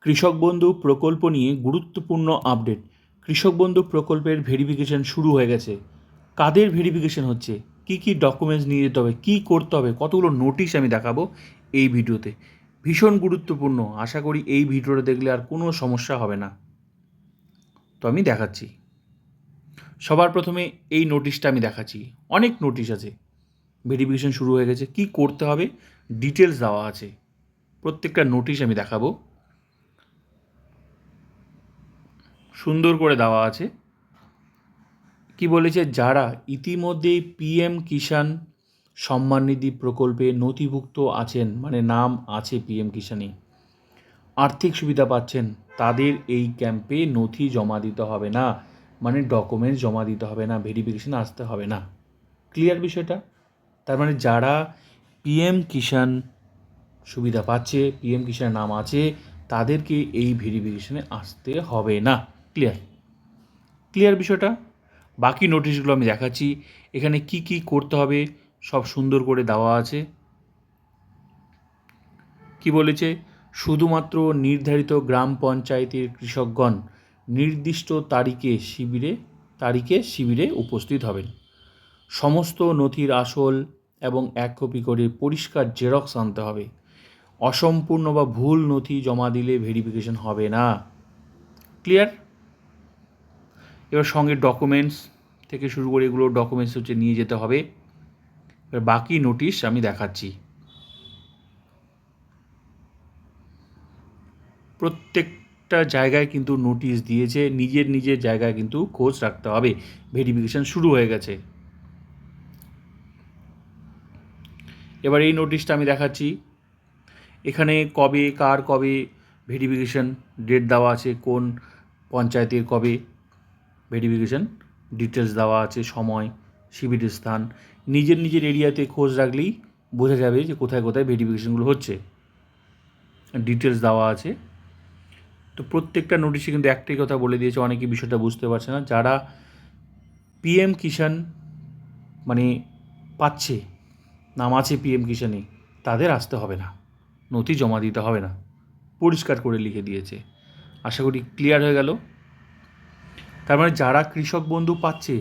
কৃষক বন্ধু প্রকল্প নিয়ে গুরুত্বপূর্ণ আপডেট। কৃষক বন্ধু প্রকল্পের ভেরিফিকেশন শুরু হয়ে গেছে। কাদের ভেরিফিকেশন হচ্ছে, কি কি ডকুমেন্টস নিয়ে যেতে হবে, কী করতে হবে, কতগুলো নোটিশ আমি দেখাবো এই ভিডিওতে। ভীষণ গুরুত্বপূর্ণ। আশা করি এই ভিডিওটা দেখলে আর কোনো সমস্যা হবে না। তো আমি দেখাচ্ছি। সবার প্রথমে এই নোটিশটা আমি দেখাচ্ছি। অনেক নোটিশ আছে। ভেরিফিকেশন শুরু হয়ে গেছে, কি করতে হবে ডিটেলস দেওয়া আছে। প্রত্যেকটা নোটিশ আমি দেখাবো, সুন্দর করে দেওয়া আছে। কি বলেছে, যারা ইতিমধ্যেই পিএম কিষাণ সম্মান নিধি প্রকল্পে নথিভুক্ত আছেন, মানে নাম আছে পিএম কিষাণে, আর্থিক সুবিধা পাচ্ছেন, তাদের এই ক্যাম্পে নথি জমা দিতে হবে না, মানে ডকুমেন্টস জমা দিতে হবে না, ভেরিফিকেশন আসতে হবে না। ক্লিয়ার বিষয়টা? তার মানে যারা পিএম কিষাণ সুবিধা পাচ্ছে, পিএম কিষাণের নাম আছে, তাদেরকে এই ভেরিফিকেশনে আসতে হবে না। ক্লিয়ার? ক্লিয়ার বিষয়টা? বাকি নোটিশগুলো আমি দেখাচ্ছি। এখানে কি কি করতে হবে সব সুন্দর করে দেওয়া আছে। কি বলেছে, শুধুমাত্র নির্ধারিত গ্রাম পঞ্চায়েতের কৃষকগণ নির্দিষ্ট শিবিরে উপস্থিত হবেন। সমস্ত নথির আসল এবং এক কপি করে পরিষ্কার জেরক্স আনতে হবে। অসম্পূর্ণ বা ভুল নথি জমা দিলে ভেরিফিকেশন হবে না। ক্লিয়ার? এবার সঙ্গে ডকুমেন্টস থেকে শুরু করে এগুলো ডকুমেন্টস হচ্ছে নিয়ে যেতে হবে। এবার বাকি নোটিশ আমি দেখাচ্ছি। প্রত্যেকটা জায়গায় কিন্তু নোটিশ দিয়েছে, নিজের জায়গায় কিন্তু খোঁজ রাখতে হবে। ভেরিফিকেশন শুরু হয়ে গেছে। এবার এই নোটিশটা আমি দেখাচ্ছি। এখানে কবে ভেরিফিকেশন ডেট দেওয়া আছে, কোন পঞ্চায়েতের কবে ভেরিফিকেশন ডিটেলস দেওয়া আছে, সময়, শিবিরের স্থান। নিজের এরিয়াতে খোঁজ রাখলেই বোঝা যাবে যে কোথায় ভেরিফিকেশনগুলো হচ্ছে। ডিটেলস দেওয়া আছে। তো প্রত্যেকটা নোটিশে কিন্তু একটাই কথা বলে দিয়েছে, অনেকে বিষয়টা বুঝতে পারছে না। যারা পিএম কিষাণ মানে পাচ্ছে, নাম আছে পিএম কিষাণে, তাদের আসতে হবে না, নথি জমা দিতে হবে না, পরিষ্কার করে লিখে দিয়েছে। আশা করি ক্লিয়ার হয়ে গেল। তার মানে যারা কৃষক বন্ধু পাচ্ছে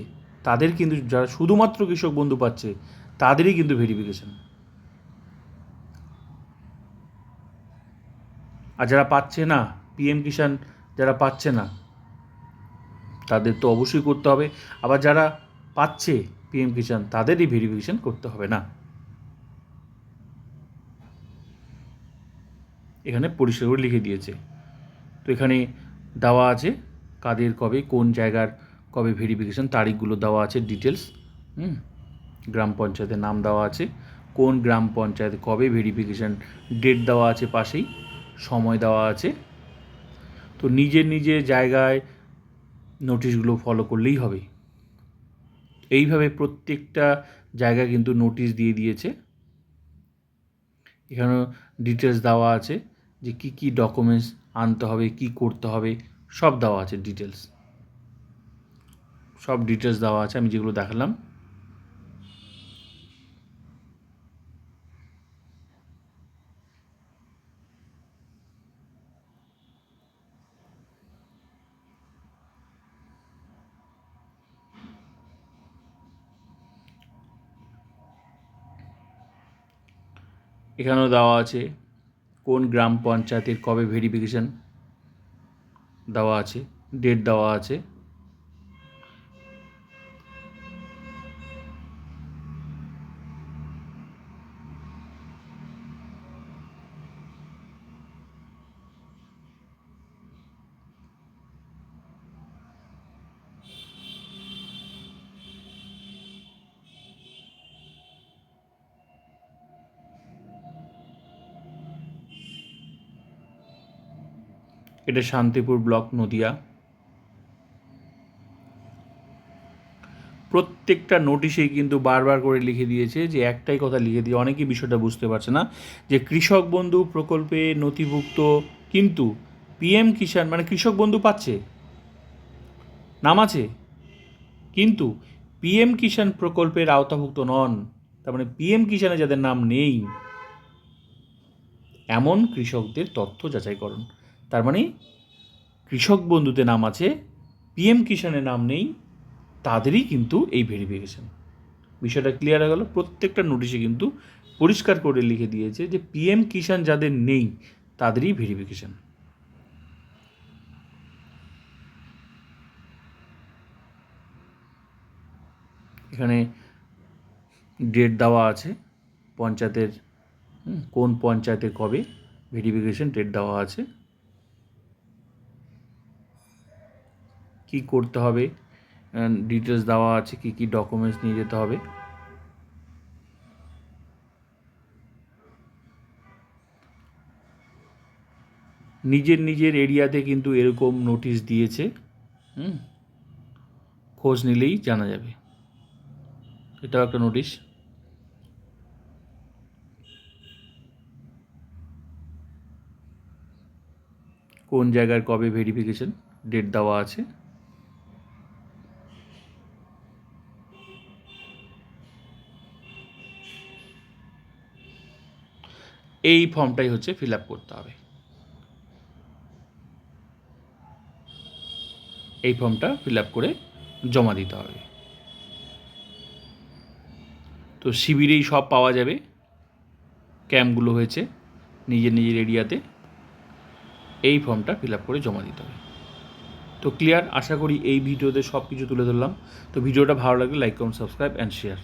তাদের কিন্তু, যারা শুধুমাত্র কৃষক বন্ধু পাচ্ছে তাদেরই কিন্তু ভেরিফিকেশন। আর যারা পাচ্ছে না, পিএম কিষাণ যারা পাচ্ছে না, তাদের তো অবশ্যই করতে হবে। আবার যারা পাচ্ছে পিএম কিষাণ, তাদেরই ভেরিফিকেশন করতে হবে না। এখানে পরিষ্কার করে লিখে দিয়েছে। তো এখানে দেওয়া আছে কাদের কবে, কোন জায়গার কবে ভেরিফিকেশন, তারিখগুলো দেওয়া আছে, ডিটেলস। গ্রাম পঞ্চায়েতের নাম দেওয়া আছে, কোন গ্রাম পঞ্চায়েতে কবে ভেরিফিকেশন ডেট দেওয়া আছে, পাশেই সময় দেওয়া আছে। তো নিজের জায়গায় নোটিশগুলো ফলো করলেই হবে। এইভাবে প্রত্যেকটা জায়গায় কিন্তু নোটিশ দিয়ে দিয়েছে। এখানেও ডিটেলস দেওয়া আছে যে কি কি ডকুমেন্টস আনতে হবে, কি করতে হবে, সব দেওয়া আছে ডিটেলস। সব ডিটেলস দেওয়া আছে আমি যেগুলো দেখালাম। এখানেও দেওয়া আছে কোন গ্রাম পঞ্চায়েতের কবে ভেরিফিকেশন দেওয়া আছে, ডেট দেওয়া আছে। এটা শান্তিপুর ব্লক, নদিয়া। প্রত্যেকটা নোটিশেই কিন্তু বারবার করে লিখে দিয়েছে যে একটাই কথা লিখে দিয়ে, অনেকেই বিষয়টা বুঝতে পারছে না, যে কৃষক বন্ধু প্রকল্পে নথিভুক্ত, কিন্তু পিএম কিষাণ মানে কৃষক বন্ধু পাচ্ছে, নাম আছে, কিন্তু পিএম কিষাণ প্রকল্পের আওতাভুক্ত নন। তার মানে পিএম কিষাণে যাদের নাম নেই এমন কৃষকদের তথ্য যাচাইকরণ। তার মানে কৃষক বন্ধুতে নাম আছে, পিএম কিষাণে নাম নেই, তাদেরই কিন্তু এই ভেরিফিকেশান। বিষয়টা ক্লিয়ার হয়ে গেল। প্রত্যেকটা নোটিশে কিন্তু পরিষ্কার করে লিখে দিয়েছে যে পিএম কিষাণ যাদের নেই তাদেরই ভেরিফিকেশান। এখানে ডেট দেওয়া আছে পঞ্চায়েতের, কোন পঞ্চায়েতে কবে ভেরিফিকেশান ডেট দেওয়া আছে, কি করতে হবে ডিটেলস দেওয়া আছে, কি কি ডকুমেন্টস নিয়ে যেতে হবে। নিজের এরিয়াতে কিন্তু এরকম নোটিশ দিয়েছে, খোঁজ নিলেই জানা যাবে। এটাও একটা নোটিশ। কোন জায়গায় কবে ভেরিফিকেশন ডেট দেওয়া আছে। এই ফর্মটাই হচ্ছে ফিল আপ করতে হবে। এই ফর্মটা ফিল আপ করে জমা দিতে হবে। তো শিবিরেই সব পাওয়া যাবে, ক্যাম্পগুলো হয়েছে নিজের এরিয়াতে। এই ফর্মটা ফিল আপ করে জমা দিতে হবে। তো ক্লিয়ার, আশা করি এই ভিডিওতে সব কিছু তুলে ধরলাম। তো ভিডিওটা ভালো লাগলে like, comment, subscribe and share.